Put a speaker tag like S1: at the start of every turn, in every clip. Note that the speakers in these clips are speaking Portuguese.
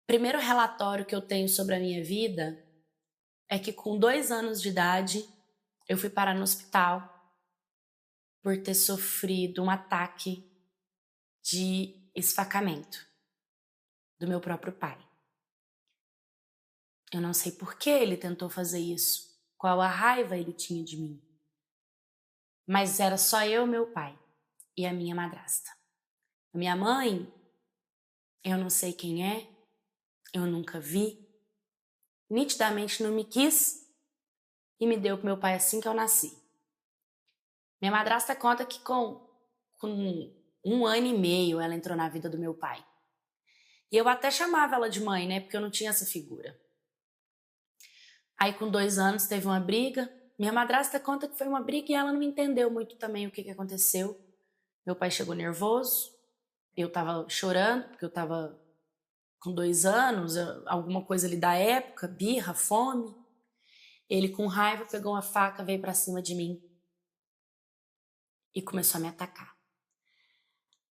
S1: primeiro relatório que eu tenho sobre a minha vida é que com 2 anos de idade eu fui parar no hospital por ter sofrido um ataque de esfacamento do meu próprio pai. Eu não sei por que ele tentou fazer isso, qual a raiva ele tinha de mim. Mas era só eu, meu pai e a minha madrasta. A minha mãe, eu não sei quem é, eu nunca vi, nitidamente não me quis e me deu pro meu pai assim que eu nasci. Minha madrasta conta que com 1 ano e meio ela entrou na vida do meu pai. E eu até chamava ela de mãe, né? Porque eu não tinha essa figura. Aí com 2 anos teve uma briga. Minha madrasta conta que foi uma briga e ela não entendeu muito também o que aconteceu. Meu pai chegou nervoso. Eu tava chorando, porque eu tava com 2 anos, alguma coisa ali da época, birra, fome. Ele com raiva pegou uma faca, veio pra cima de mim e começou a me atacar.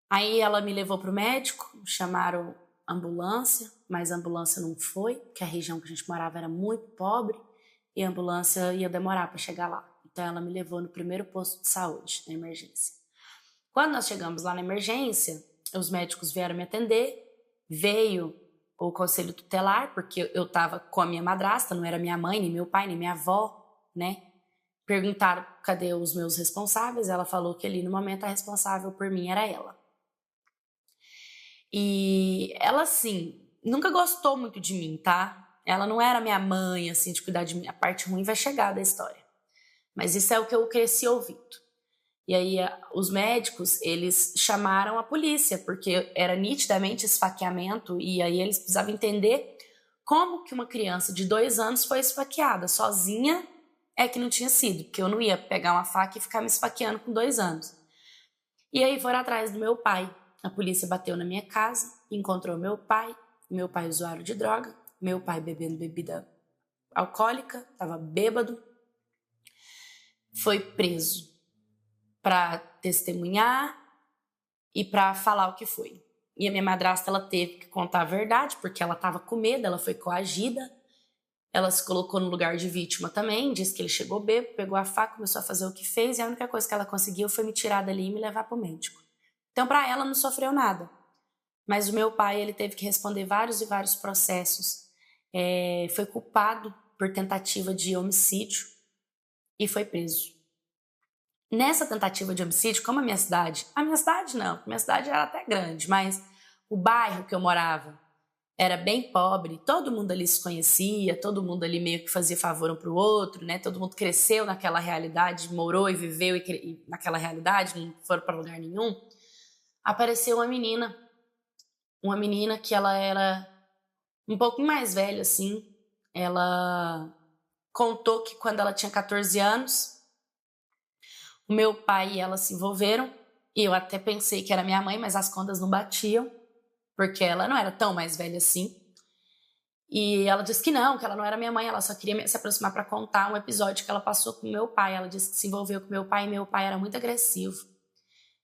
S1: Aí ela me levou pro médico, chamaram ambulância, mas a ambulância não foi, porque a região que a gente morava era muito pobre e a ambulância ia demorar para chegar lá. Então ela me levou no primeiro posto de saúde, na emergência. Quando nós chegamos lá na emergência, os médicos vieram me atender, veio o conselho tutelar, porque eu estava com a minha madrasta, não era minha mãe, nem meu pai, nem minha avó, né? Perguntaram cadê os meus responsáveis, ela falou que ali no momento a responsável por mim era ela. E ela, assim, nunca gostou muito de mim, tá? Ela não era minha mãe, assim, de cuidar de mim. A parte ruim vai chegar da história. Mas isso é o que eu cresci ouvindo. E aí os médicos, eles chamaram a polícia, porque era nitidamente esfaqueamento, e aí eles precisavam entender como que uma criança de 2 anos foi esfaqueada. Sozinha é que não tinha sido, porque eu não ia pegar uma faca e ficar me esfaqueando com 2 anos. E aí foram atrás do meu pai. A polícia bateu na minha casa, encontrou meu pai usuário de droga, meu pai bebendo bebida alcoólica, estava bêbado, foi preso para testemunhar e para falar o que foi. E a minha madrasta, ela teve que contar a verdade, porque ela estava com medo, ela foi coagida, ela se colocou no lugar de vítima também, disse que ele chegou bêbado, pegou a faca, começou a fazer o que fez, e a única coisa que ela conseguiu foi me tirar dali e me levar para o médico. Então, para ela, não sofreu nada. Mas o meu pai, ele teve que responder vários e vários processos. Foi culpado por tentativa de homicídio e foi preso. Nessa tentativa de homicídio, como a minha cidade era até grande, mas o bairro que eu morava era bem pobre, todo mundo ali se conhecia, todo mundo ali meio que fazia favor um pro outro, né? Todo mundo cresceu naquela realidade, morou e viveu e naquela realidade, não foram para lugar nenhum. Apareceu uma menina que ela era um pouco mais velha, assim. Ela contou que quando ela tinha 14 anos, o meu pai e ela se envolveram, e eu até pensei que era minha mãe, mas as contas não batiam, porque ela não era tão mais velha assim. E ela disse que ela não era minha mãe, ela só queria se aproximar para contar um episódio que ela passou com meu pai. Ela disse que se envolveu com meu pai e meu pai era muito agressivo.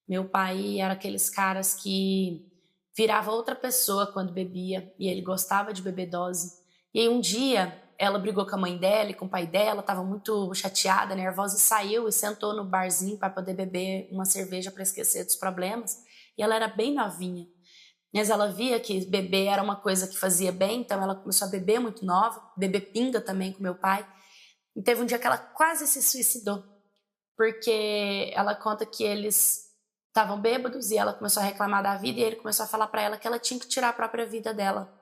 S1: Meu pai era aqueles caras que virava outra pessoa quando bebia, e ele gostava de beber dose. E aí um dia ela brigou com a mãe dela e com o pai dela, estava muito chateada, nervosa, e saiu e sentou no barzinho para poder beber uma cerveja para esquecer dos problemas. E ela era bem novinha, mas ela via que beber era uma coisa que fazia bem, então ela começou a beber muito nova, beber pinga também com meu pai. E teve um dia que ela quase se suicidou, porque ela conta que eles estavam bêbados e ela começou a reclamar da vida, e ele começou a falar para ela que ela tinha que tirar a própria vida dela,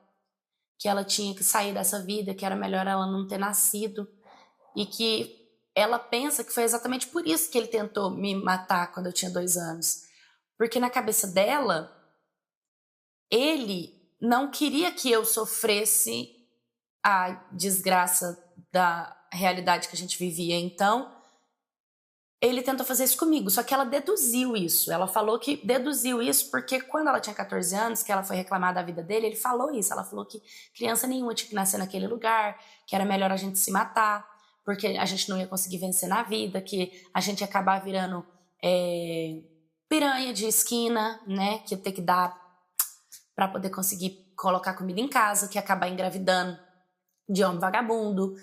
S1: que ela tinha que sair dessa vida, que era melhor ela não ter nascido, e que ela pensa que foi exatamente por isso que ele tentou me matar quando eu tinha 2 anos, porque na cabeça dela ele não queria que eu sofresse a desgraça da realidade que a gente vivia. Então ele tentou fazer isso comigo, só que ela deduziu isso. Ela falou que deduziu isso porque quando ela tinha 14 anos, que ela foi reclamar da vida dele, ele falou isso. Ela falou que criança nenhuma tinha que nascer naquele lugar, que era melhor a gente se matar, porque a gente não ia conseguir vencer na vida, que a gente ia acabar virando piranha de esquina, né? Que ia ter que dar para poder conseguir colocar comida em casa, que ia acabar engravidando de homem vagabundo,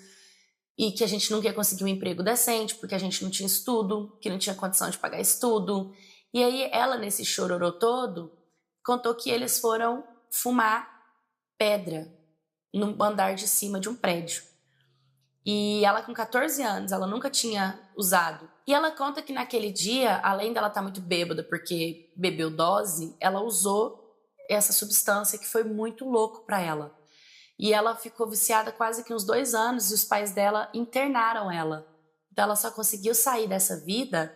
S1: e que a gente nunca ia conseguir um emprego decente, porque a gente não tinha estudo, que não tinha condição de pagar estudo. E aí ela, nesse chororô todo, contou que eles foram fumar pedra no andar de cima de um prédio. E ela com 14 anos, ela nunca tinha usado. E ela conta que naquele dia, além dela estar muito bêbada porque bebeu dose, ela usou essa substância que foi muito louco para ela. E ela ficou viciada quase que uns 2 anos e os pais dela internaram ela. Então ela só conseguiu sair dessa vida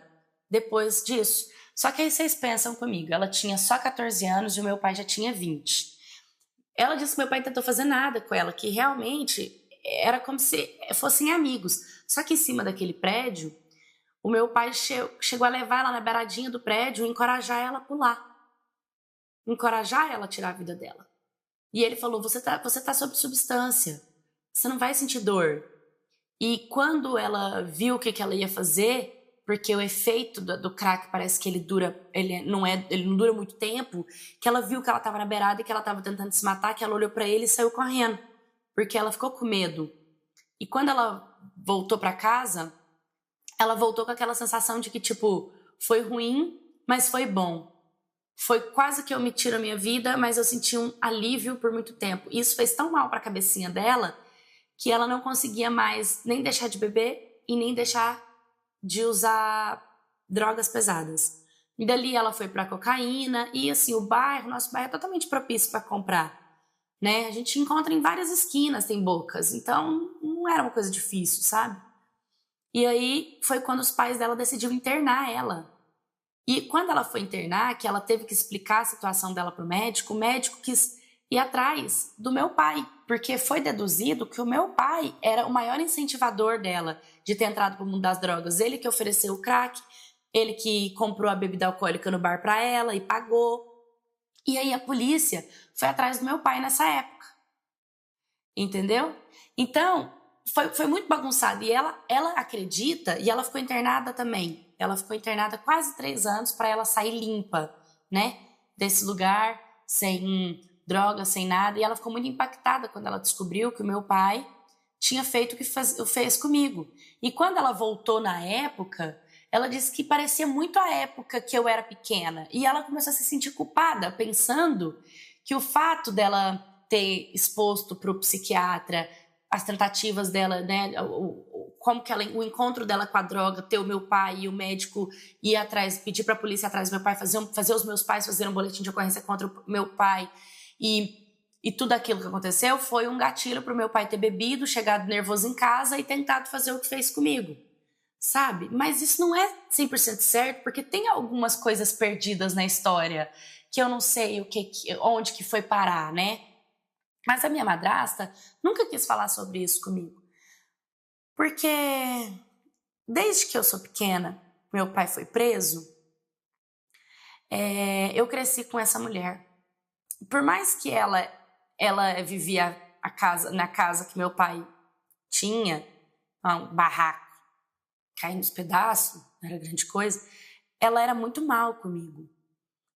S1: depois disso. Só que aí vocês pensam comigo, ela tinha só 14 anos e o meu pai já tinha 20. Ela disse que meu pai tentou fazer nada com ela, que realmente era como se fossem amigos. Só que em cima daquele prédio, o meu pai chegou a levar ela na beiradinha do prédio e encorajar ela a pular. Encorajar ela a tirar a vida dela. E ele falou, você tá sob substância, você não vai sentir dor. E quando ela viu o que ela ia fazer, porque o efeito do crack parece que ele não dura muito tempo, que ela viu que ela estava na beirada e que ela estava tentando se matar, que ela olhou para ele e saiu correndo, porque ela ficou com medo. E quando ela voltou para casa, ela voltou com aquela sensação de que, tipo, foi ruim, mas foi bom. Foi quase que eu me tiro a minha vida, mas eu senti um alívio por muito tempo. E isso fez tão mal para a cabecinha dela que ela não conseguia mais nem deixar de beber e nem deixar de usar drogas pesadas. E dali ela foi para cocaína e assim, nosso bairro é totalmente propício para comprar, né? A gente encontra em várias esquinas, tem bocas, então não era uma coisa difícil, sabe? E aí foi quando os pais dela decidiram internar ela. E quando ela foi internar, que ela teve que explicar a situação dela pro médico, o médico quis ir atrás do meu pai, porque foi deduzido que o meu pai era o maior incentivador dela de ter entrado pro mundo das drogas. Ele que ofereceu o crack, ele que comprou a bebida alcoólica no bar para ela e pagou. E aí a polícia foi atrás do meu pai nessa época. Entendeu? Então, foi muito bagunçado. E ela acredita, e ela ficou internada também. Ela ficou internada quase 3 anos para ela sair limpa, né? Desse lugar, sem droga, sem nada. E ela ficou muito impactada quando ela descobriu que o meu pai tinha feito o que fez comigo. E quando ela voltou na época, ela disse que parecia muito a época que eu era pequena. E ela começou a se sentir culpada, pensando que o fato dela ter exposto para o psiquiatra as tentativas dela, né, o encontro dela com a droga, ter o meu pai e o médico ir atrás, pedir para a polícia ir atrás do meu pai, fazer os meus pais fazerem um boletim de ocorrência contra o meu pai e tudo aquilo que aconteceu foi um gatilho para o meu pai ter bebido, chegado nervoso em casa e tentado fazer o que fez comigo, sabe? Mas isso não é 100% certo, porque tem algumas coisas perdidas na história que eu não sei onde que foi parar, né? Mas a minha madrasta nunca quis falar sobre isso comigo. Porque desde que eu sou pequena, meu pai foi preso, eu cresci com essa mulher. Por mais que ela vivia na casa que meu pai tinha, um barraco, caindo nos pedaços, não era grande coisa, ela era muito mal comigo.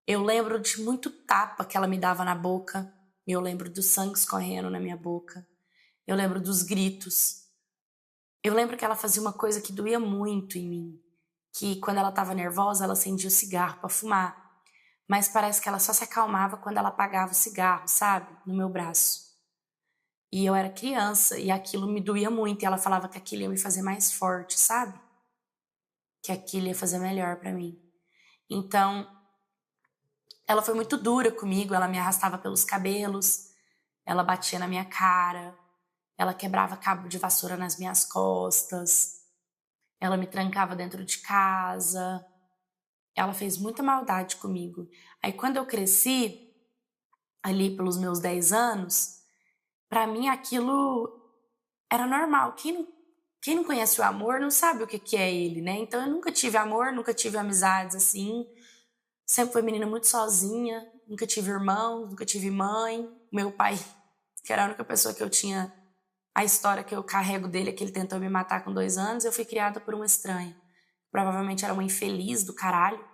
S1: Eu lembro de muito tapa que ela me dava na boca, eu lembro do sangue escorrendo na minha boca, eu lembro dos gritos. Eu lembro que ela fazia uma coisa que doía muito em mim, que quando ela estava nervosa, ela acendia o cigarro para fumar, mas parece que ela só se acalmava quando ela apagava o cigarro, sabe? No meu braço. E eu era criança e aquilo me doía muito, e ela falava que aquilo ia me fazer mais forte, sabe? Que aquilo ia fazer melhor para mim. Então, ela foi muito dura comigo, ela me arrastava pelos cabelos, ela batia na minha cara, ela quebrava cabo de vassoura nas minhas costas, ela me trancava dentro de casa, ela fez muita maldade comigo. Aí quando eu cresci, ali pelos meus 10 anos, pra mim aquilo era normal. Quem não conhece o amor não sabe o que é ele, né? Então eu nunca tive amor, nunca tive amizades assim, sempre fui menina muito sozinha, nunca tive irmãos, nunca tive mãe. Meu pai, que era a única pessoa que eu tinha, a história que eu carrego dele é que ele tentou me matar com 2 anos, eu fui criada por uma estranha. Provavelmente era uma infeliz do caralho,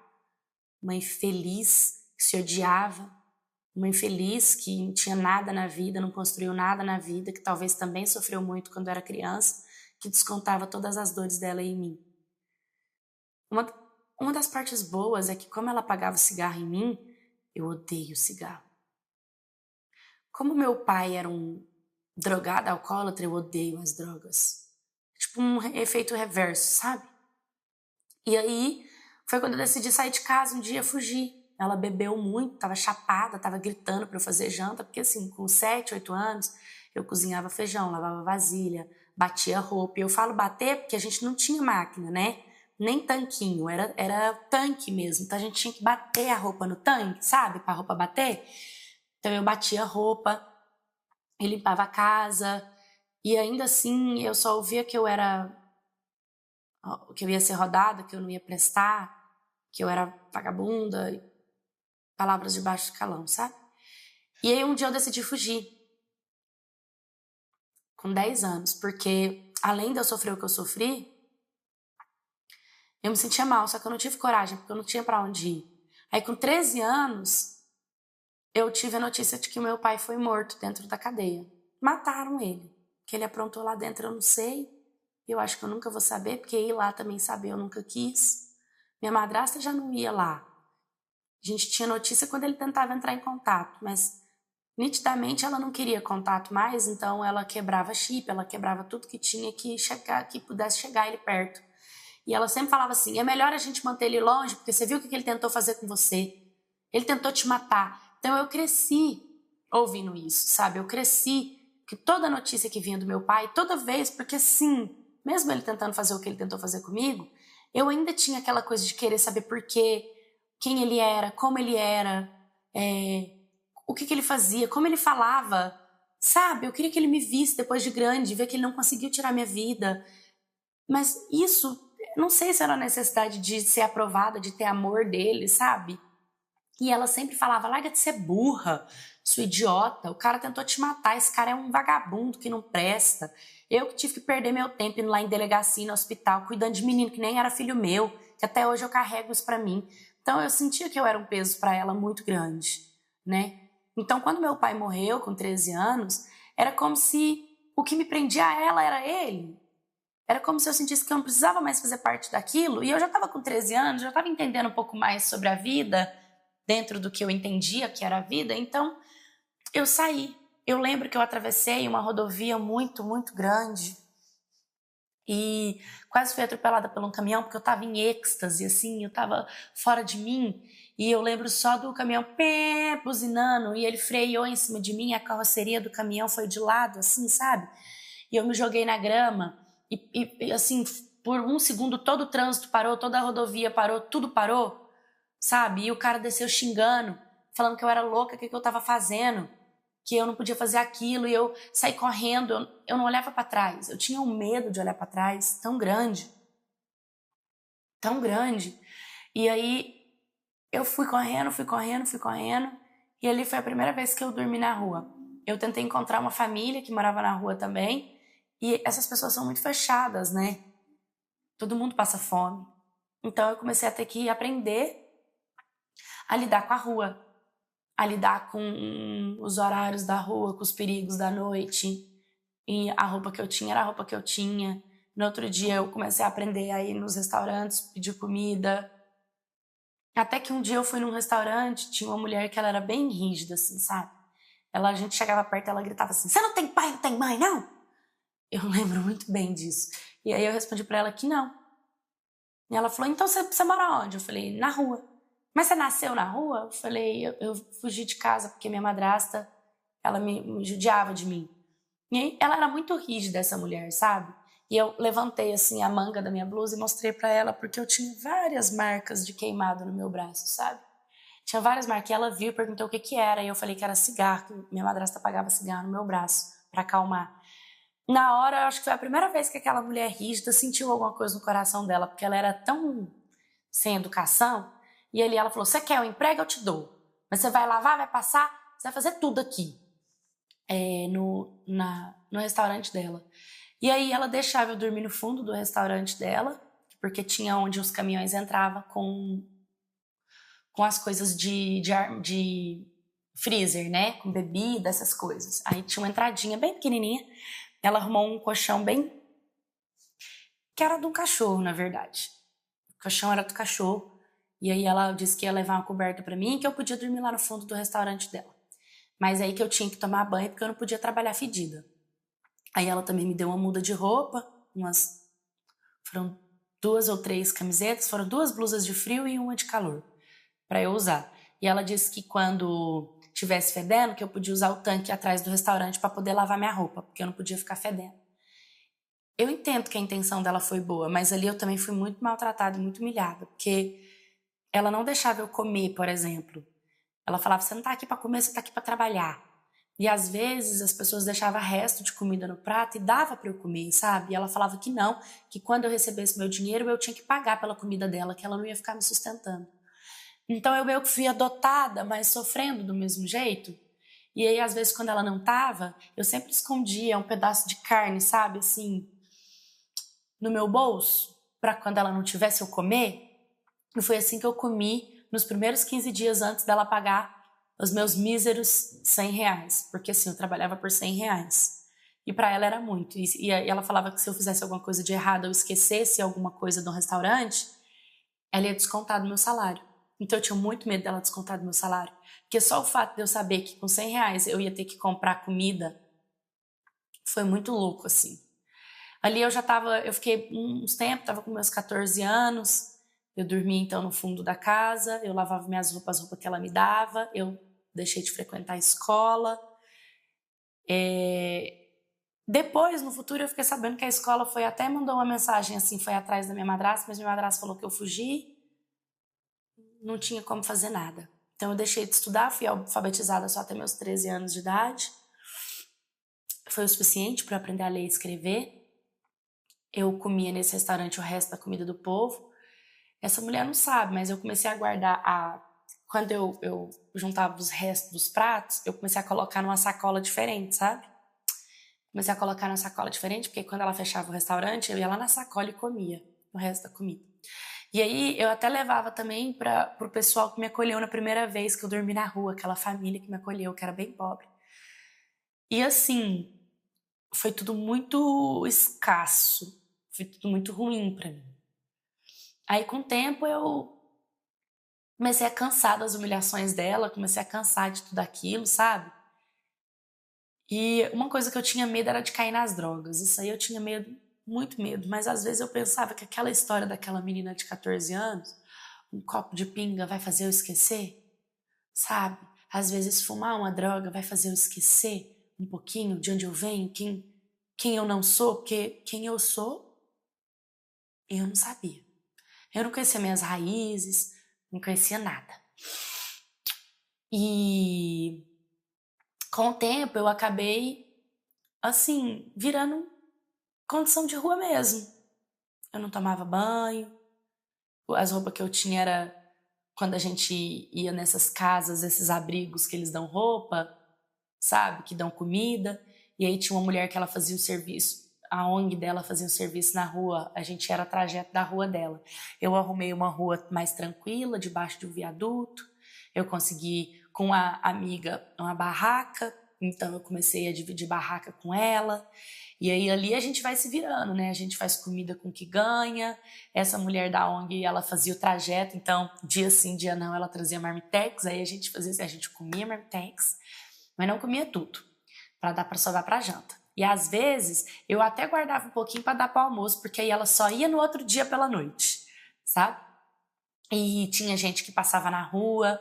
S1: uma infeliz que se odiava. uma infeliz que não tinha nada na vida, não construiu nada na vida, que talvez também sofreu muito quando era criança, que descontava todas as dores dela em mim. Uma das partes boas é que, como ela apagava o cigarro em mim, eu odeio cigarro. Como meu pai era um drogado, alcoólatra, eu odeio as drogas. Tipo um efeito reverso, sabe? E aí, foi quando eu decidi sair de casa um dia, fugir. Ela bebeu muito, tava chapada, tava gritando pra eu fazer janta, porque assim, com 7, 8 anos, eu cozinhava feijão, lavava vasilha, batia roupa. E eu falo bater porque a gente não tinha máquina, né? Nem tanquinho, era tanque mesmo. Então a gente tinha que bater a roupa no tanque, sabe? Pra roupa bater. Então eu batia a roupa, eu limpava a casa. E ainda assim, eu só ouvia que eu ia ser rodada, que eu não ia prestar, que eu era vagabunda, palavras de baixo calão, sabe? E aí um dia eu decidi fugir, com 10 anos, porque além de eu sofrer o que eu sofri, eu me sentia mal, só que eu não tive coragem, porque eu não tinha pra onde ir. Aí com 13 anos, eu tive a notícia de que o meu pai foi morto dentro da cadeia. Mataram ele. O que ele aprontou lá dentro eu não sei, eu acho que eu nunca vou saber, porque ir lá também saber eu nunca quis. Minha madrasta já não ia lá. A gente tinha notícia quando ele tentava entrar em contato, mas nitidamente ela não queria contato mais, então ela quebrava chip, ela quebrava tudo que tinha que pudesse chegar ele perto. E ela sempre falava assim, é melhor a gente manter ele longe, porque você viu o que ele tentou fazer com você. Ele tentou te matar. Então eu cresci ouvindo isso, sabe? Eu cresci que toda notícia que vinha do meu pai, toda vez, porque sim, mesmo ele tentando fazer o que ele tentou fazer comigo, eu ainda tinha aquela coisa de querer saber por quê, quem ele era, como ele era, o que ele fazia, como ele falava, sabe? Eu queria que ele me visse depois de grande, ver que ele não conseguiu tirar minha vida. Mas isso, não sei se era a necessidade de ser aprovada, de ter amor dele, sabe? E ela sempre falava, larga de ser burra, sua idiota, o cara tentou te matar, esse cara é um vagabundo que não presta. Eu que tive que perder meu tempo indo lá em delegacia, no hospital, cuidando de menino que nem era filho meu, que até hoje eu carrego isso pra mim. Então eu sentia que eu era um peso pra ela muito grande, né? Então quando meu pai morreu com 13 anos, era como se o que me prendia a ela era ele. Era como se eu sentisse que eu não precisava mais fazer parte daquilo, e eu já estava com 13 anos, já estava entendendo um pouco mais sobre a vida, dentro do que eu entendia que era a vida, então eu saí. Eu lembro que eu atravessei uma rodovia muito, muito grande e quase fui atropelada por um caminhão, porque eu estava em êxtase, assim, eu estava fora de mim, e eu lembro só do caminhão pé, buzinando, e ele freou em cima de mim, a carroceria do caminhão foi de lado, assim, sabe? E eu me joguei na grama, e assim, por um segundo todo o trânsito parou, toda a rodovia parou, tudo parou, sabe? E o cara desceu xingando, falando que eu era louca, o que eu tava fazendo, que eu não podia fazer aquilo, e eu saí correndo, eu não olhava para trás, eu tinha um medo de olhar para trás tão grande, tão grande. E aí eu fui correndo, e ali foi a primeira vez que eu dormi na rua. Eu tentei encontrar uma família que morava na rua também, e essas pessoas são muito fechadas, né? Todo mundo passa fome. Então eu comecei a ter que aprender a lidar com a rua, a lidar com os horários da rua, com os perigos da noite. E a roupa que eu tinha era a roupa que eu tinha. No outro dia eu comecei a aprender a ir nos restaurantes, pedir comida. Até que um dia eu fui num restaurante, tinha uma mulher que ela era bem rígida, assim, sabe? A gente chegava perto, ela gritava assim, você não tem pai, não tem mãe, não? Eu lembro muito bem disso. E aí eu respondi pra ela que não. E ela falou, então você mora onde? Eu falei, na rua. Mas você nasceu na rua? Eu falei, eu fugi de casa porque minha madrasta, ela me judiava de mim. E aí, ela era muito rígida, essa mulher, sabe? E eu levantei, assim, a manga da minha blusa e mostrei pra ela, porque eu tinha várias marcas de queimado no meu braço, sabe? Tinha várias marcas. E ela viu e perguntou o que era. E eu falei que era cigarro, que minha madrasta apagava cigarro no meu braço pra acalmar. Na hora, eu acho que foi a primeira vez que aquela mulher rígida sentiu alguma coisa no coração dela, porque ela era tão sem educação. E ali ela falou, você quer um emprego? Eu te dou. Mas você vai lavar, vai passar, você vai fazer tudo aqui. No restaurante dela. E aí ela deixava eu dormir no fundo do restaurante dela, porque tinha onde os caminhões entravam com as coisas de freezer, né? Com bebida, essas coisas. Aí tinha uma entradinha bem pequenininha. Ela arrumou um colchão bem... que era de um cachorro, na verdade. O colchão era do cachorro. E aí ela disse que ia levar uma coberta pra mim e que eu podia dormir lá no fundo do restaurante dela. Mas aí que eu tinha que tomar banho porque eu não podia trabalhar fedida. Aí ela também me deu uma muda de roupa, foram 2 ou 3 camisetas, foram 2 blusas de frio e uma de calor para eu usar. E ela disse que quando tivesse fedendo, que eu podia usar o tanque atrás do restaurante para poder lavar minha roupa, porque eu não podia ficar fedendo. Eu entendo que a intenção dela foi boa, mas ali eu também fui muito maltratada e muito humilhada, porque ela não deixava eu comer, por exemplo. Ela falava, você não tá aqui para comer, você tá aqui para trabalhar. E às vezes as pessoas deixavam resto de comida no prato e dava para eu comer, sabe? E ela falava que não, que quando eu recebesse meu dinheiro eu tinha que pagar pela comida dela, que ela não ia ficar me sustentando. Então eu meio que fui adotada, mas sofrendo do mesmo jeito. E aí às vezes quando ela não tava, eu sempre escondia um pedaço de carne, sabe? Assim, no meu bolso, para quando ela não tivesse eu comer. E foi assim que eu comi nos primeiros 15 dias antes dela pagar os meus míseros R$100, porque assim, eu trabalhava por R$100. E para ela era muito. E ela falava que se eu fizesse alguma coisa de errado, eu esquecesse alguma coisa do restaurante, ela ia descontar do meu salário. Então eu tinha muito medo dela descontar do meu salário. Porque só o fato de eu saber que com R$100 eu ia ter que comprar comida foi muito louco, assim. Ali eu fiquei uns tempos, tava com meus 14 anos, eu dormia então no fundo da casa, eu lavava minhas roupas, as roupas que ela me dava, eu deixei de frequentar a escola. Depois, no futuro, eu fiquei sabendo que a escola até mandou uma mensagem assim, foi atrás da minha madrasta, mas minha madrasta falou que eu fugi, não tinha como fazer nada. Então eu deixei de estudar, fui alfabetizada só até meus 13 anos de idade. Foi o suficiente para aprender a ler e escrever. Eu comia nesse restaurante o resto da comida do povo. Essa mulher não sabe, mas eu comecei a guardar quando eu juntava os restos dos pratos, eu comecei a colocar numa sacola diferente, sabe? Comecei a colocar numa sacola diferente, porque quando ela fechava o restaurante, eu ia lá na sacola e comia o resto da comida. E aí eu até levava também pro pessoal que me acolheu na primeira vez que eu dormi na rua, aquela família que me acolheu, que era bem pobre. E assim, foi tudo muito escasso, foi tudo muito ruim pra mim. Aí com o tempo eu comecei a cansar das humilhações dela, comecei a cansar de tudo aquilo, sabe? E uma coisa que eu tinha medo era de cair nas drogas. Isso aí eu tinha medo, muito medo. Mas às vezes eu pensava que aquela história daquela menina de 14 anos, um copo de pinga vai fazer eu esquecer, sabe? Às vezes fumar uma droga vai fazer eu esquecer um pouquinho de onde eu venho, quem eu não sou, porque quem eu sou, eu não sabia. Eu não conhecia minhas raízes, não conhecia nada. E com o tempo eu acabei, assim, virando condição de rua mesmo. Eu não tomava banho, as roupas que eu tinha era quando a gente ia nessas casas, esses abrigos que eles dão roupa, sabe, que dão comida, e aí tinha uma mulher que ela fazia o serviço, a ONG dela fazia o serviço na rua, a gente era trajeto da rua dela. Eu arrumei uma rua mais tranquila, debaixo de um viaduto, eu consegui com a amiga uma barraca, então eu comecei a dividir barraca com ela, e aí ali a gente vai se virando, né? A gente faz comida com o que ganha. Essa mulher da ONG, ela fazia o trajeto, então dia sim, dia não, ela trazia marmitex, aí a gente fazia, a gente comia marmitex, mas não comia tudo, para dar para sobrar para janta. E às vezes eu até guardava um pouquinho para dar para o almoço, porque aí ela só ia no outro dia pela noite, sabe? E tinha gente que passava na rua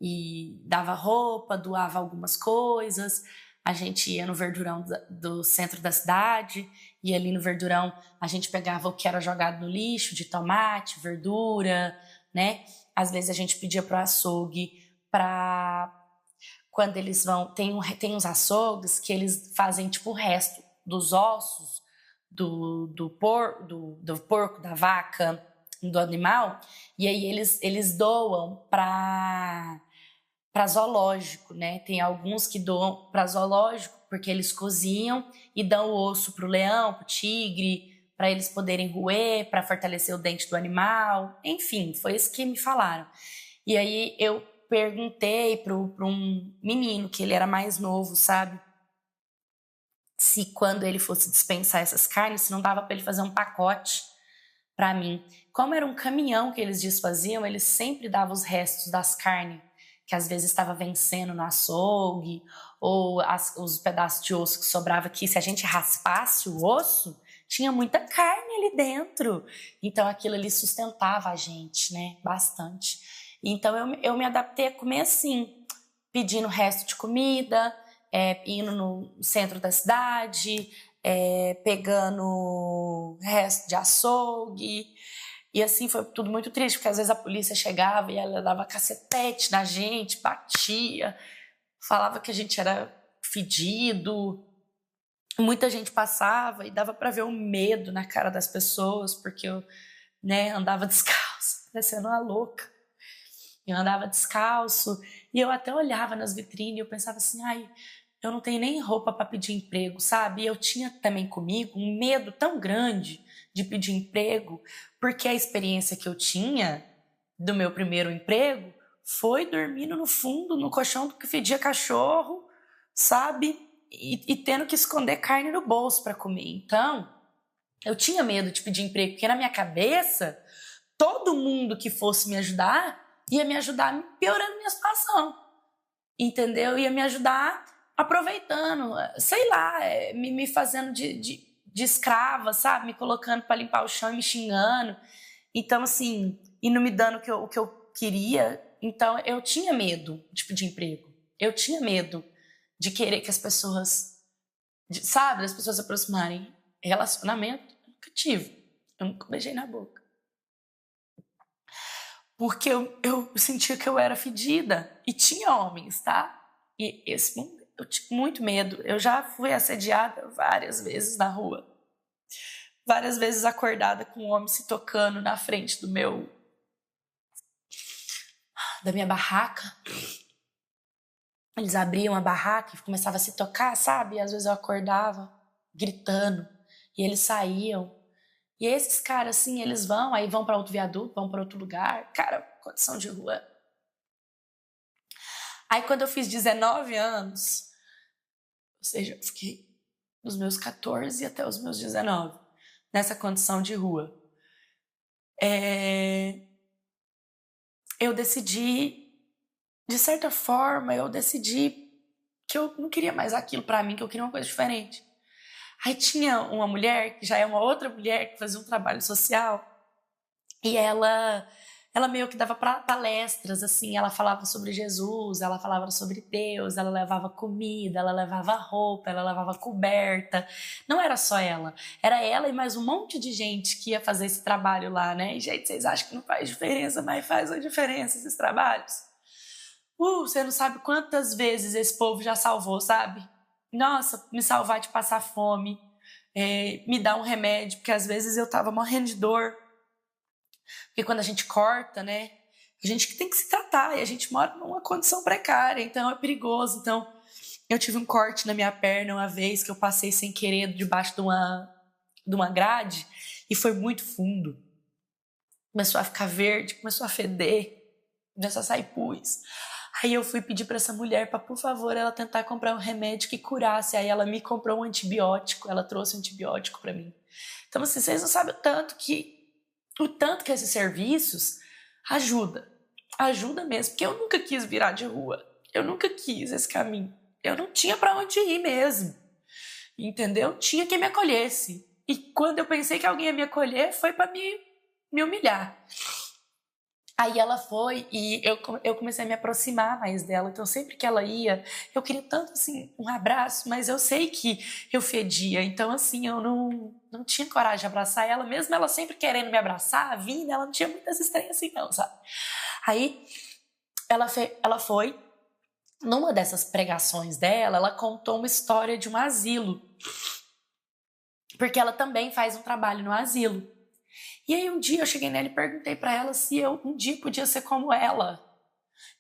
S1: e dava roupa, doava algumas coisas. A gente ia no verdurão do centro da cidade e ali no verdurão a gente pegava o que era jogado no lixo, de tomate, verdura, né? Às vezes a gente pedia pro açougue para quando eles vão... Tem uns açougues que eles fazem tipo o resto dos ossos do porco, da vaca, do animal, e aí eles doam para zoológico, né? Tem alguns que doam para zoológico porque eles cozinham e dão o osso pro leão, pro tigre, para eles poderem roer, para fortalecer o dente do animal. Enfim, foi isso que me falaram. E aí eu perguntei para um menino, que ele era mais novo, sabe? Se quando ele fosse dispensar essas carnes, se não dava para ele fazer um pacote para mim. Como era um caminhão que eles desfaziam, eles sempre davam os restos das carnes, que às vezes estava vencendo no açougue, ou os pedaços de osso que sobrava aqui. Se a gente raspasse o osso, tinha muita carne ali dentro. Então aquilo ali sustentava a gente, né? Bastante. Então eu me adaptei a comer assim, pedindo resto de comida, indo no centro da cidade, pegando resto de açougue. E assim foi tudo muito triste, porque às vezes a polícia chegava e ela dava cacetete na gente, batia, falava que a gente era fedido. Muita gente passava e dava para ver o medo na cara das pessoas, porque eu, né, andava descalço, parecendo uma louca. Eu andava descalço e eu até olhava nas vitrines e eu pensava assim, ai, eu não tenho nem roupa para pedir emprego, sabe? E eu tinha também comigo um medo tão grande de pedir emprego, porque a experiência que eu tinha do meu primeiro emprego foi dormindo no fundo, no colchão que fedia cachorro, sabe? E tendo que esconder carne no bolso para comer. Então, eu tinha medo de pedir emprego, porque na minha cabeça, todo mundo que fosse me ajudar ia me ajudar piorando minha situação, entendeu? Ia me ajudar aproveitando, sei lá, me fazendo de escrava, sabe? Me colocando para limpar o chão e me xingando. Então, assim, e não me dando o que eu queria. Então, eu tinha medo de pedir emprego. Eu tinha medo de querer que as pessoas, sabe, das pessoas se aproximarem. Relacionamento, eu nunca tive. Eu nunca beijei na boca. Porque eu sentia que eu era fedida. E tinha homens, tá? E esse momento, eu tinha muito medo. Eu já fui assediada várias vezes na rua. Várias vezes acordada com um homem se tocando na frente da minha barraca. Eles abriam a barraca e começavam a se tocar, sabe? E às vezes eu acordava gritando e eles saíam. E esses caras, assim, eles aí vão para outro viaduto, vão para outro lugar. Cara, condição de rua. Aí quando eu fiz 19 anos, ou seja, eu fiquei dos meus 14 até os meus 19, nessa condição de rua. Eu decidi, de certa forma, que eu não queria mais aquilo pra mim, que eu queria uma coisa diferente. Aí tinha uma mulher, que já é uma outra mulher, que fazia um trabalho social, e ela meio que dava palestras, assim, ela falava sobre Jesus, ela falava sobre Deus, ela levava comida, ela levava roupa, ela levava coberta. Não era só ela, era ela e mais um monte de gente que ia fazer esse trabalho lá, né? E, gente, vocês acham que não faz diferença, mas faz uma diferença esses trabalhos. Você não sabe quantas vezes esse povo já salvou, sabe? Nossa, me salvar de passar fome, me dar um remédio, porque às vezes eu tava morrendo de dor. Porque quando a gente corta, né, a gente tem que se tratar e a gente mora numa condição precária, então é perigoso. Então, eu tive um corte na minha perna uma vez que eu passei sem querer debaixo de uma grade e foi muito fundo. Começou a ficar verde, começou a feder, começou a sair pus. Aí eu fui pedir para essa mulher para, por favor, ela tentar comprar um remédio que curasse. Aí ela me comprou um antibiótico, ela trouxe um antibiótico para mim. Então, assim, vocês não sabem o tanto que esses serviços ajuda mesmo, porque eu nunca quis virar de rua, eu nunca quis esse caminho, eu não tinha para onde ir mesmo, entendeu? Tinha quem me acolhesse, e quando eu pensei que alguém ia me acolher, foi para me humilhar. Aí ela foi e eu comecei a me aproximar mais dela. Então sempre que ela ia, eu queria tanto assim um abraço, mas eu sei que eu fedia. Então assim, eu não tinha coragem de abraçar ela, mesmo ela sempre querendo me abraçar, vindo, ela não tinha muitas estranhas assim não, sabe? Aí ela foi, numa dessas pregações dela, ela contou uma história de um asilo. Porque ela também faz um trabalho no asilo. E aí um dia eu cheguei nela e perguntei pra ela se eu um dia podia ser como ela.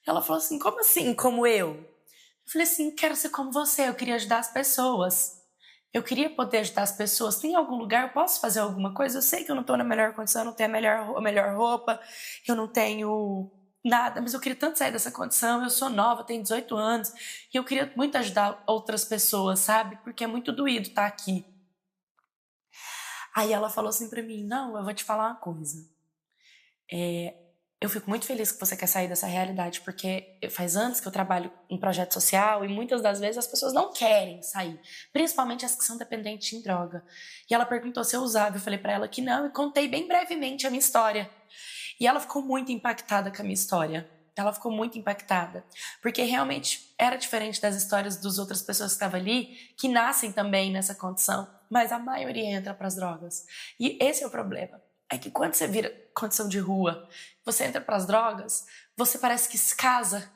S1: Ela falou assim, como assim, como eu? Eu falei assim, quero ser como você, eu queria ajudar as pessoas. Eu queria poder ajudar as pessoas. Tem algum lugar, eu posso fazer alguma coisa? Eu sei que eu não tô na melhor condição, eu não tenho a melhor roupa, eu não tenho nada, mas eu queria tanto sair dessa condição, eu sou nova, tenho 18 anos, e eu queria muito ajudar outras pessoas, sabe? Porque é muito doído estar aqui. Aí ela falou assim pra mim, não, eu vou te falar uma coisa. Eu fico muito feliz que você quer sair dessa realidade, porque faz anos que eu trabalho em projeto social e muitas das vezes as pessoas não querem sair, principalmente as que são dependentes em droga. E ela perguntou se eu usava, eu falei pra ela que não e contei bem brevemente a minha história. E ela ficou muito impactada com a minha história. Ela ficou muito impactada, porque realmente era diferente das histórias das outras pessoas que estavam ali, que nascem também nessa condição, mas a maioria entra para as drogas. E esse é o problema. É que quando você vira condição de rua, você entra para as drogas, você parece que se casa.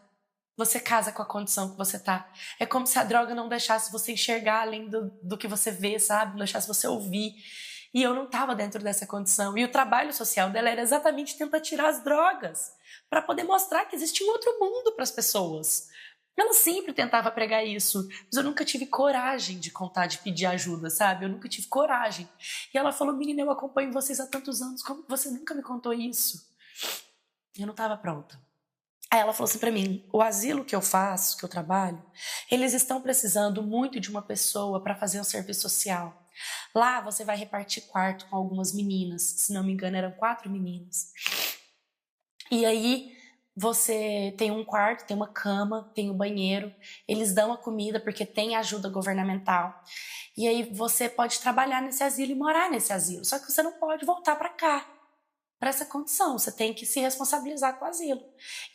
S1: Você casa com a condição que você tá. É como se a droga não deixasse você enxergar além do que você vê, sabe? Não deixasse você ouvir. E eu não estava dentro dessa condição. E o trabalho social dela era exatamente tentar tirar as drogas, para poder mostrar que existia um outro mundo para as pessoas. Ela sempre tentava pregar isso, mas eu nunca tive coragem de contar, de pedir ajuda, sabe? Eu nunca tive coragem. E ela falou, menina, eu acompanho vocês há tantos anos, como você nunca me contou isso? Eu não estava pronta. Aí ela falou assim pra mim, o asilo que eu faço, que eu trabalho, eles estão precisando muito de uma pessoa para fazer um serviço social. Lá você vai repartir quarto com algumas meninas, se não me engano eram 4 meninas. E aí você tem um quarto, tem uma cama, tem um banheiro, eles dão a comida porque tem ajuda governamental. E aí você pode trabalhar nesse asilo e morar nesse asilo, só que você não pode voltar para cá, para essa condição, você tem que se responsabilizar com o asilo.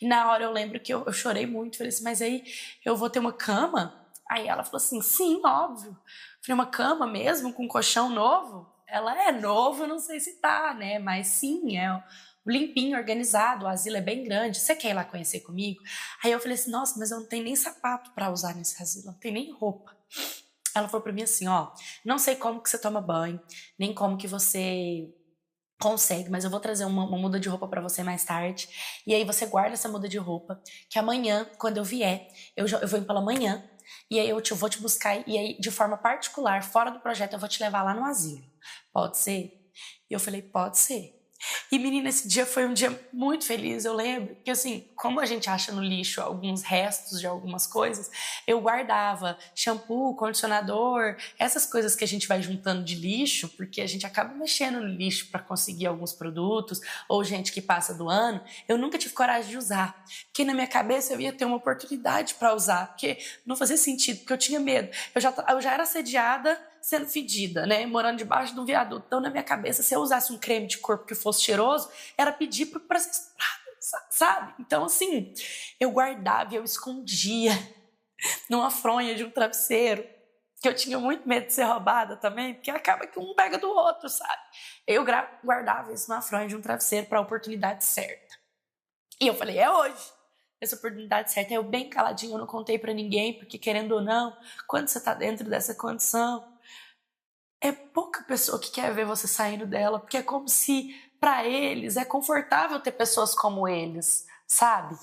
S1: E na hora eu lembro que eu chorei muito, falei assim, mas aí eu vou ter uma cama? Aí ela falou assim, sim, óbvio. Falei, uma cama mesmo, com um colchão novo? Ela é novo, não sei se tá, né, mas sim, é limpinho, organizado, o asilo é bem grande, você quer ir lá conhecer comigo? Aí eu falei assim, nossa, mas eu não tenho nem sapato para usar nesse asilo, não tenho nem roupa. Ela falou para mim assim, ó, não sei como que você toma banho, nem como que você consegue, mas eu vou trazer uma muda de roupa para você mais tarde. E aí você guarda essa muda de roupa, que amanhã, quando eu vier, eu vou ir pela manhã, e aí vou te buscar, e aí de forma particular, fora do projeto, eu vou te levar lá no asilo. Pode ser? E eu falei, pode ser. E menina, esse dia foi um dia muito feliz, eu lembro que assim, como a gente acha no lixo alguns restos de algumas coisas, eu guardava shampoo, condicionador, essas coisas que a gente vai juntando de lixo, porque a gente acaba mexendo no lixo para conseguir alguns produtos, ou gente que passa do ano, eu nunca tive coragem de usar, porque na minha cabeça eu ia ter uma oportunidade para usar, porque não fazia sentido, porque eu tinha medo, eu já era assediada, sendo fedida, né? Morando debaixo de um viaduto. Então, na minha cabeça, se eu usasse um creme de corpo que fosse cheiroso, era pedir para ser estuprada, sabe? Então, assim, eu guardava e eu escondia numa fronha de um travesseiro, que eu tinha muito medo de ser roubada também, porque acaba que um pega do outro, sabe? Eu guardava isso numa fronha de um travesseiro para a oportunidade certa. E eu falei, é hoje. Essa oportunidade certa. Eu bem caladinho, eu não contei para ninguém, porque querendo ou não, quando você tá dentro dessa condição, é pouca pessoa que quer ver você saindo dela, porque é como se, para eles, é confortável ter pessoas como eles, sabe?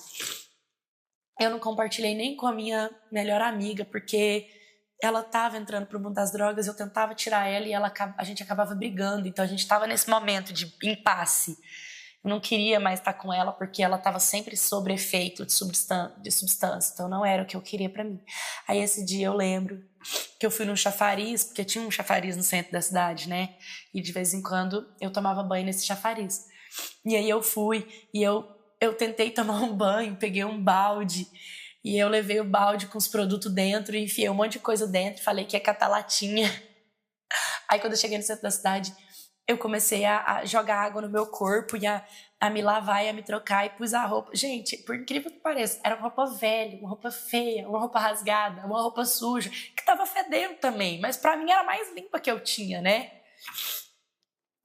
S1: Eu não compartilhei nem com a minha melhor amiga, porque ela estava entrando pro mundo das drogas, eu tentava tirar ela e a gente acabava brigando, então a gente estava nesse momento de impasse. Eu não queria mais estar com ela porque ela estava sempre sob efeito de substância, então não era o que eu queria para mim. Aí esse dia eu lembro que eu fui num chafariz, porque tinha um chafariz no centro da cidade, né? E de vez em quando eu tomava banho nesse chafariz. E aí eu fui e eu tentei tomar um banho, peguei um balde e eu levei o balde com os produtos dentro e enfiei um monte de coisa dentro, falei que ia catar latinha. Aí quando eu cheguei no centro da cidade, eu comecei a jogar água no meu corpo e a me lavar e a me trocar e pus a roupa. Gente, por incrível que pareça, era uma roupa velha, uma roupa feia, uma roupa rasgada, uma roupa suja, que tava fedendo também, mas pra mim era a mais limpa que eu tinha, né?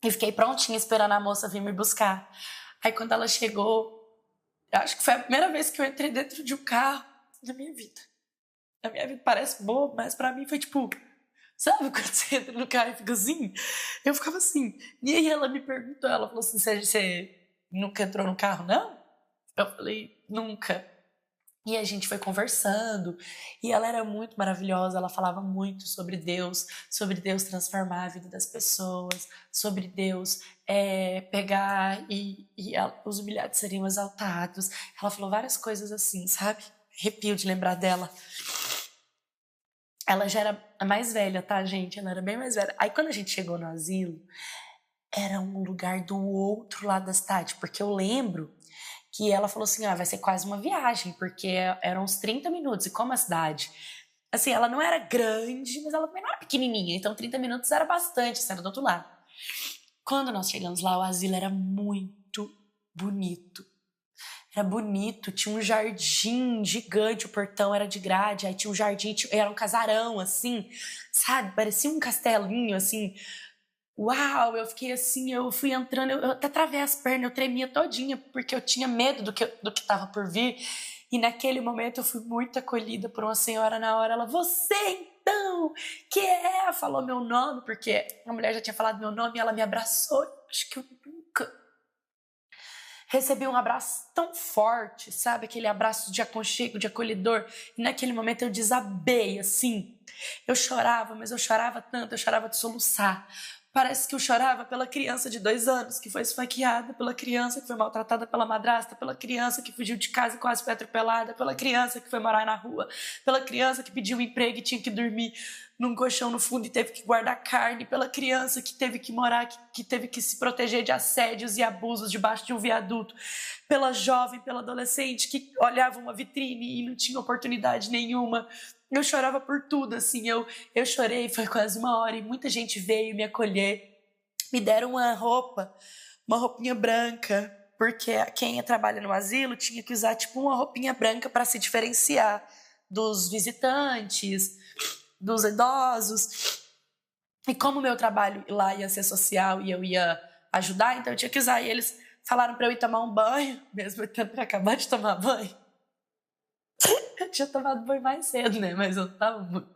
S1: E fiquei prontinha esperando a moça vir me buscar. Aí quando ela chegou, eu acho que foi a primeira vez que eu entrei dentro de um carro na minha vida. Na minha vida parece bobo, mas pra mim foi tipo... Sabe quando você entra no carro e fica assim? Eu ficava assim. E aí ela me perguntou, ela falou assim, você nunca entrou no carro, não? Eu falei, nunca. E a gente foi conversando, e ela era muito maravilhosa, ela falava muito sobre Deus transformar a vida das pessoas, sobre Deus pegar os humilhados seriam exaltados. Ela falou várias coisas assim, sabe? Arrepio de lembrar dela. Ela já era a mais velha, tá, gente? Ela era bem mais velha. Aí quando a gente chegou no asilo, era um lugar do outro lado da cidade, porque eu lembro que ela falou assim, vai ser quase uma viagem, porque eram uns 30 minutos, e como a cidade, assim, ela não era grande, mas ela também não era pequenininha, então 30 minutos era bastante, era do outro lado. Quando nós chegamos lá, o asilo era muito bonito. Era bonito, tinha um jardim gigante, o portão era de grade, aí tinha um jardim, era um casarão, assim, sabe? Parecia um castelinho, assim. Uau, eu fiquei assim, eu fui entrando, eu até travei as pernas, eu tremia todinha, porque eu tinha medo do que tava por vir. E naquele momento eu fui muito acolhida por uma senhora na hora. Ela, você então, que é? Falou meu nome, porque a mulher já tinha falado meu nome e ela me abraçou. Acho que eu nunca recebi um abraço tão forte, sabe? Aquele abraço de aconchego, de acolhedor. E naquele momento eu desabei, assim. Eu chorava, mas eu chorava tanto, eu chorava de soluçar. Parece que eu chorava pela criança de 2 anos que foi esfaqueada, pela criança que foi maltratada pela madrasta, pela criança que fugiu de casa e quase foi atropelada, pela criança que foi morar na rua, pela criança que pediu um emprego e tinha que dormir num colchão no fundo e teve que guardar carne, pela criança que teve que morar, que teve que se proteger de assédios e abusos debaixo de um viaduto, pela jovem, pela adolescente que olhava uma vitrine e não tinha oportunidade nenhuma. Eu chorava por tudo, assim, eu chorei, foi quase 1 hora, e muita gente veio me acolher, me deram uma roupinha branca, porque quem trabalha no asilo tinha que usar tipo uma roupinha branca para se diferenciar dos visitantes, dos idosos. E como o meu trabalho lá ia ser social e eu ia ajudar, então eu tinha que usar, e eles falaram para eu ir tomar um banho, mesmo eu tendo acabado de tomar banho. Eu tinha tomado banho mais cedo, né? Mas eu tava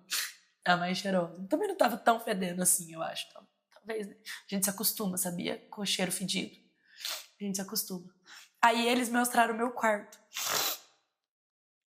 S1: mais cheirosa. Também não tava tão fedendo assim, eu acho. Talvez, né? A gente se acostuma, sabia? Com o cheiro fedido. A gente se acostuma. Aí eles mostraram o meu quarto.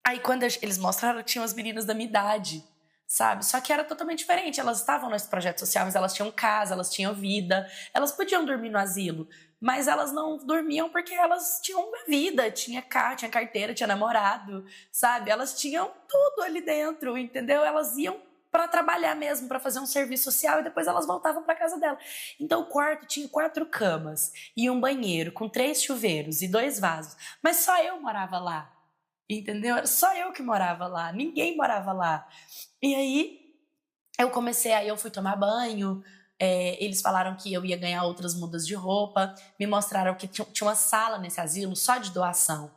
S1: Aí quando eles mostraram, tinham as meninas da minha idade, sabe? Só que era totalmente diferente. Elas estavam nesse projeto social, mas elas tinham casa, elas tinham vida. Elas podiam dormir no asilo, mas elas não dormiam porque elas tinham uma vida, tinha carteira, tinha namorado, sabe? Elas tinham tudo ali dentro, entendeu? Elas iam para trabalhar mesmo, para fazer um serviço social, e depois elas voltavam para casa dela. Então o quarto tinha 4 camas e um banheiro com 3 chuveiros e 2 vasos, mas só eu morava lá, entendeu? Era só eu que morava lá, ninguém morava lá. E aí aí eu fui tomar banho, eles falaram que eu ia ganhar outras mudas de roupa, me mostraram que tinha uma sala nesse asilo só de doação.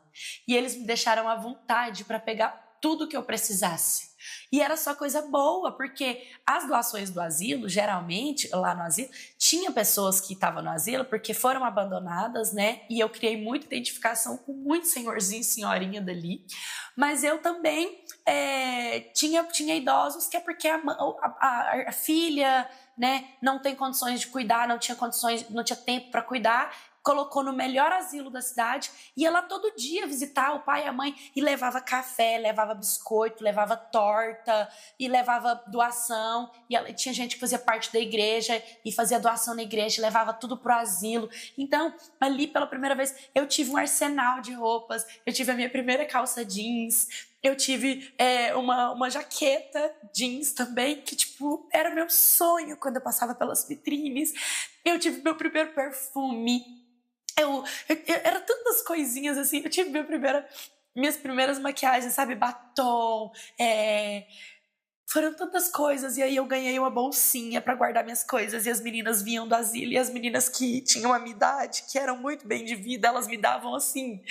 S1: E eles me deixaram à vontade para pegar tudo que eu precisasse. E era só coisa boa, porque as doações do asilo, geralmente, lá no asilo, tinha pessoas que estavam no asilo porque foram abandonadas, né? E eu criei muita identificação com muito senhorzinho e senhorinha dali. Mas eu também tinha idosos que é porque a filha, né, não tem condições de cuidar, não tinha tempo para cuidar, colocou no melhor asilo da cidade, ia lá todo dia visitar o pai e a mãe, e levava café, levava biscoito, levava torta, e levava doação, e tinha gente que fazia parte da igreja, e fazia doação na igreja, e levava tudo pro asilo. Então, ali pela primeira vez, eu tive um arsenal de roupas, eu tive a minha primeira calça jeans, eu tive uma jaqueta jeans também, que tipo, era meu sonho quando eu passava pelas vitrines. Eu tive meu primeiro perfume, era tantas coisinhas assim. Eu tive minhas primeiras maquiagens, sabe? Batom, foram tantas coisas. E aí eu ganhei uma bolsinha pra guardar minhas coisas. E as meninas vinham do asilo, e as meninas que tinham a minha idade, que eram muito bem de vida, elas me davam assim.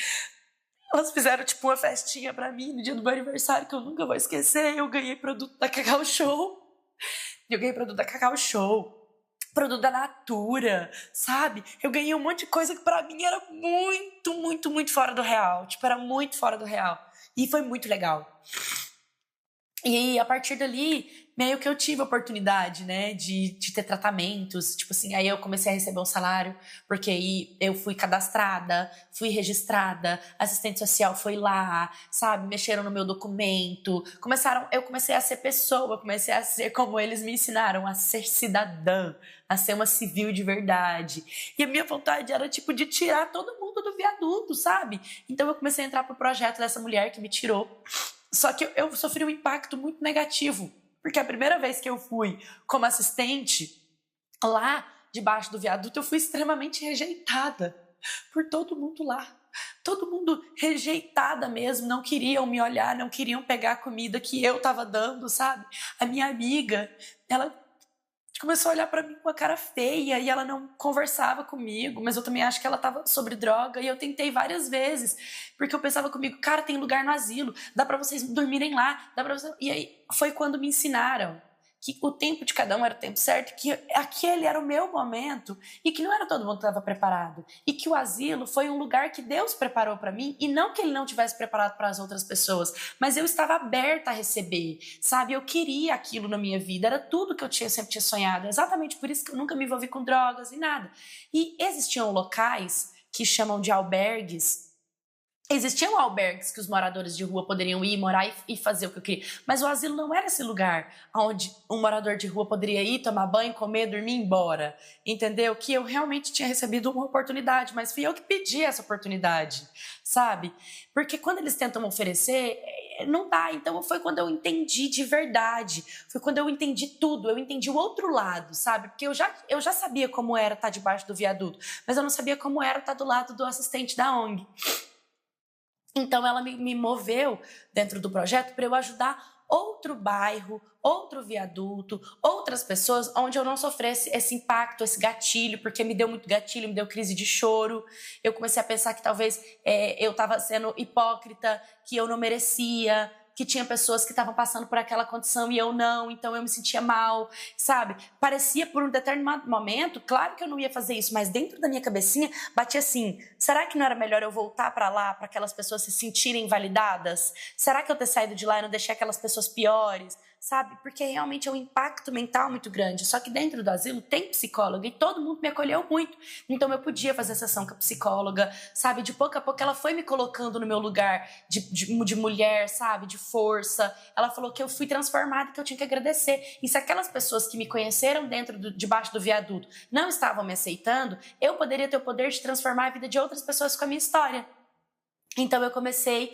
S1: Elas fizeram tipo uma festinha pra mim no dia do meu aniversário, que eu nunca vou esquecer. Eu ganhei produto da Cacau Show. Produto da Natura, sabe? Eu ganhei um monte de coisa que pra mim era muito, muito, muito fora do real. Tipo, era muito fora do real. E foi muito legal. E a partir dali, meio que eu tive a oportunidade, né, de ter tratamentos, tipo assim, aí eu comecei a receber um salário, porque aí eu fui cadastrada, fui registrada, assistente social foi lá, sabe, mexeram no meu documento, eu comecei a ser pessoa, comecei a ser como eles me ensinaram, a ser cidadã, a ser uma civil de verdade. E a minha vontade era, tipo, de tirar todo mundo do viaduto, sabe? Então eu comecei a entrar pro projeto dessa mulher que me tirou. Só que eu sofri um impacto muito negativo, porque a primeira vez que eu fui como assistente lá debaixo do viaduto, eu fui extremamente rejeitada por todo mundo lá. Todo mundo rejeitada mesmo, não queriam me olhar, não queriam pegar a comida que eu estava dando, sabe? A minha amiga, ela começou a olhar pra mim com a cara feia e ela não conversava comigo, mas eu também acho que ela tava sobre droga e eu tentei várias vezes, porque eu pensava comigo, cara, tem lugar no asilo, dá pra vocês dormirem lá, dá pra vocês... E aí foi quando me ensinaram que o tempo de cada um era o tempo certo, que aquele era o meu momento e que não era todo mundo que estava preparado. E que o asilo foi um lugar que Deus preparou para mim e não que ele não tivesse preparado para as outras pessoas, mas eu estava aberta a receber, sabe? Eu queria aquilo na minha vida, era tudo que eu sempre tinha sonhado. Exatamente por isso que eu nunca me envolvi com drogas e nada. E existiam locais que chamam de albergues. Existiam albergues que os moradores de rua poderiam ir, morar e fazer o que eu queria. Mas o asilo não era esse lugar onde um morador de rua poderia ir, tomar banho, comer, dormir e ir embora. Entendeu? Que eu realmente tinha recebido uma oportunidade, mas fui eu que pedi essa oportunidade, sabe? Porque quando eles tentam oferecer, não dá. Então foi quando eu entendi de verdade. Foi quando eu entendi tudo. Eu entendi o outro lado, sabe? Porque eu já sabia como era estar debaixo do viaduto, mas eu não sabia como era estar do lado do assistente da ONG. Então, ela me moveu dentro do projeto para eu ajudar outro bairro, outro viaduto, outras pessoas onde eu não sofresse esse impacto, esse gatilho, porque me deu muito gatilho, me deu crise de choro. Eu comecei a pensar que talvez eu estava sendo hipócrita, que eu não merecia, que tinha pessoas que estavam passando por aquela condição e eu não, então eu me sentia mal, sabe? Parecia por um determinado momento, claro que eu não ia fazer isso, mas dentro da minha cabecinha batia assim, será que não era melhor eu voltar para lá, para aquelas pessoas se sentirem validadas? Será que eu ter saído de lá e não deixei aquelas pessoas piores? Sabe? Porque realmente é um impacto mental muito grande. Só que dentro do asilo tem psicóloga e todo mundo me acolheu muito. Então eu podia fazer sessão com a psicóloga, sabe? De pouco a pouco ela foi me colocando no meu lugar de mulher, sabe? De força. Ela falou que eu fui transformada e que eu tinha que agradecer. E se aquelas pessoas que me conheceram debaixo do viaduto não estavam me aceitando, eu poderia ter o poder de transformar a vida de outras pessoas com a minha história. Então eu comecei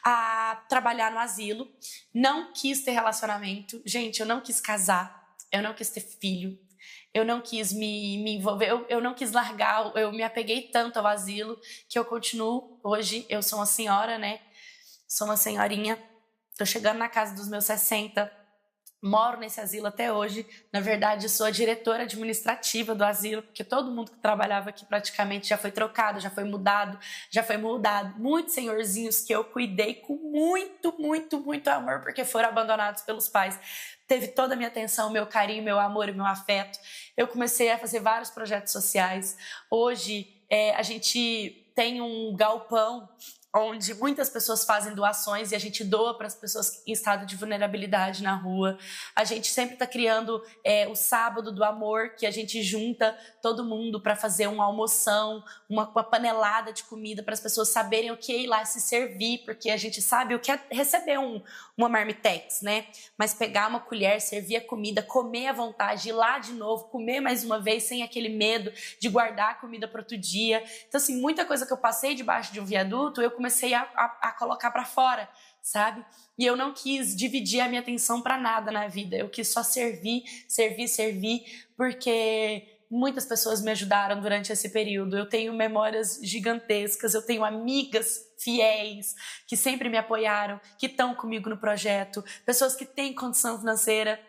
S1: a trabalhar no asilo, não quis ter relacionamento, gente, eu não quis casar, eu não quis ter filho, eu não quis me envolver, eu não quis largar, eu me apeguei tanto ao asilo que eu continuo, hoje eu sou uma senhora, né, sou uma senhorinha, tô chegando na casa dos meus 60, moro nesse asilo até hoje. Na verdade, sou a diretora administrativa do asilo, porque todo mundo que trabalhava aqui praticamente já foi trocado, já foi mudado. Muitos senhorzinhos que eu cuidei com muito, muito, muito amor, porque foram abandonados pelos pais. Teve toda a minha atenção, meu carinho, meu amor e meu afeto. Eu comecei a fazer vários projetos sociais. Hoje, a gente tem um galpão onde muitas pessoas fazem doações e a gente doa para as pessoas em estado de vulnerabilidade na rua. A gente sempre está criando o sábado do amor, que a gente junta todo mundo para fazer uma almoção, uma panelada de comida para as pessoas saberem o que é ir lá se servir, porque a gente sabe o que é receber uma marmitex, né? Mas pegar uma colher, servir a comida, comer à vontade, ir lá de novo, comer mais uma vez sem aquele medo de guardar a comida para outro dia. Então, assim, muita coisa que eu passei debaixo de um viaduto, eu comecei a colocar para fora, sabe? E eu não quis dividir a minha atenção para nada na vida. Eu quis só servir, porque muitas pessoas me ajudaram durante esse período. Eu tenho memórias gigantescas, eu tenho amigas fiéis que sempre me apoiaram, que estão comigo no projeto, pessoas que têm condição financeira,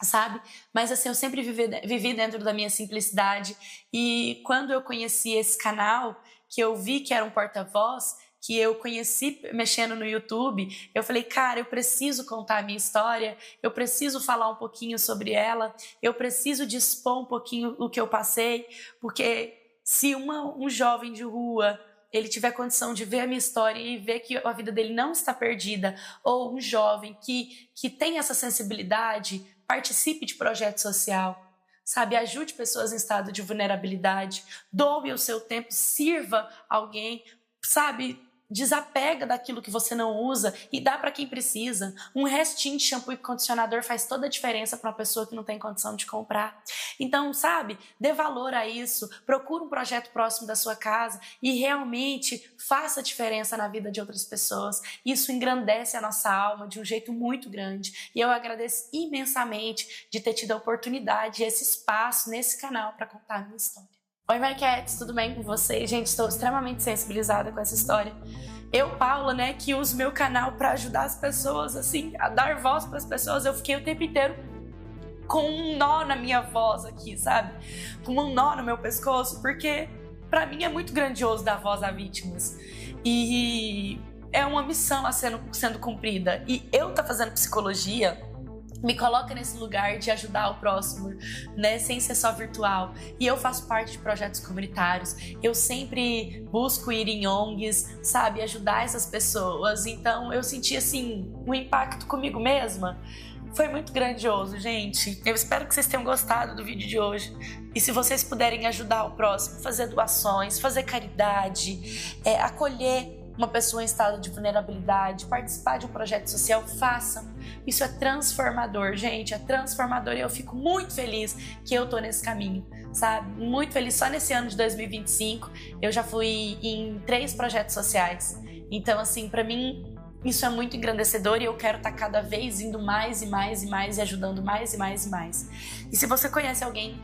S1: sabe? Mas assim, eu sempre vivi dentro da minha simplicidade. E quando eu conheci esse canal, que eu vi que era um porta-voz, que eu conheci mexendo no YouTube, eu falei, cara, eu preciso contar a minha história, eu preciso falar um pouquinho sobre ela, eu preciso dispor um pouquinho o que eu passei, porque se um jovem de rua, ele tiver condição de ver a minha história e ver que a vida dele não está perdida, ou um jovem que tem essa sensibilidade, participe de projeto social, sabe? Ajude pessoas em estado de vulnerabilidade, doe o seu tempo, sirva alguém, sabe? Desapega daquilo que você não usa e dá para quem precisa. Um restinho de shampoo e condicionador faz toda a diferença para uma pessoa que não tem condição de comprar. Então, sabe, dê valor a isso, procure um projeto próximo da sua casa e realmente faça diferença na vida de outras pessoas. Isso engrandece a nossa alma de um jeito muito grande. E eu agradeço imensamente de ter tido a oportunidade e esse espaço nesse canal para contar a minha história. Oi, Marquettes, tudo bem com vocês? Gente, estou extremamente sensibilizada com essa história. Eu, Paula, né, que uso meu canal para ajudar as pessoas, assim, a dar voz para as pessoas, eu fiquei o tempo inteiro com um nó na minha voz aqui, sabe? Com um nó no meu pescoço, porque para mim é muito grandioso dar voz a vítimas. E é uma missão a sendo cumprida. E eu tá fazendo psicologia me coloca nesse lugar de ajudar o próximo, né, sem ser só virtual. E eu faço parte de projetos comunitários, eu sempre busco ir em ONGs, sabe, ajudar essas pessoas. Então eu senti, assim, um impacto comigo mesma. Foi muito grandioso, gente. Eu espero que vocês tenham gostado do vídeo de hoje. E se vocês puderem ajudar o próximo, fazer doações, fazer caridade, acolher uma pessoa em estado de vulnerabilidade, participar de um projeto social, façam. Isso é transformador, gente, é transformador e eu fico muito feliz que eu tô nesse caminho, sabe? Muito feliz. Só nesse ano de 2025 eu já fui em 3 projetos sociais. Então, assim, pra mim isso é muito engrandecedor e eu quero estar cada vez indo mais e mais e mais e ajudando mais e mais e mais. E se você conhece alguém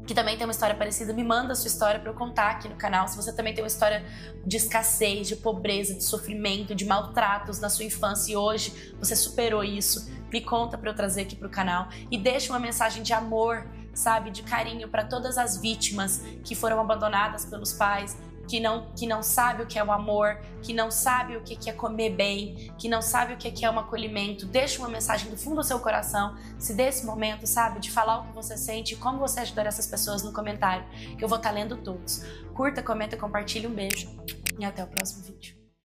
S1: que também tem uma história parecida, me manda a sua história para eu contar aqui no canal. Se você também tem uma história de escassez, de pobreza, de sofrimento, de maltratos na sua infância e hoje você superou isso, me conta para eu trazer aqui pro canal. E deixa uma mensagem de amor, sabe, de carinho para todas as vítimas que foram abandonadas pelos pais, que não sabe o que é o amor, que não sabe o que é comer bem, que não sabe o que é um acolhimento. Deixa uma mensagem do fundo do seu coração, se dê esse momento, sabe, de falar o que você sente e como você ajudar essas pessoas no comentário, que eu vou estar lendo todos. Curta, comenta, compartilha, um beijo e até o próximo vídeo.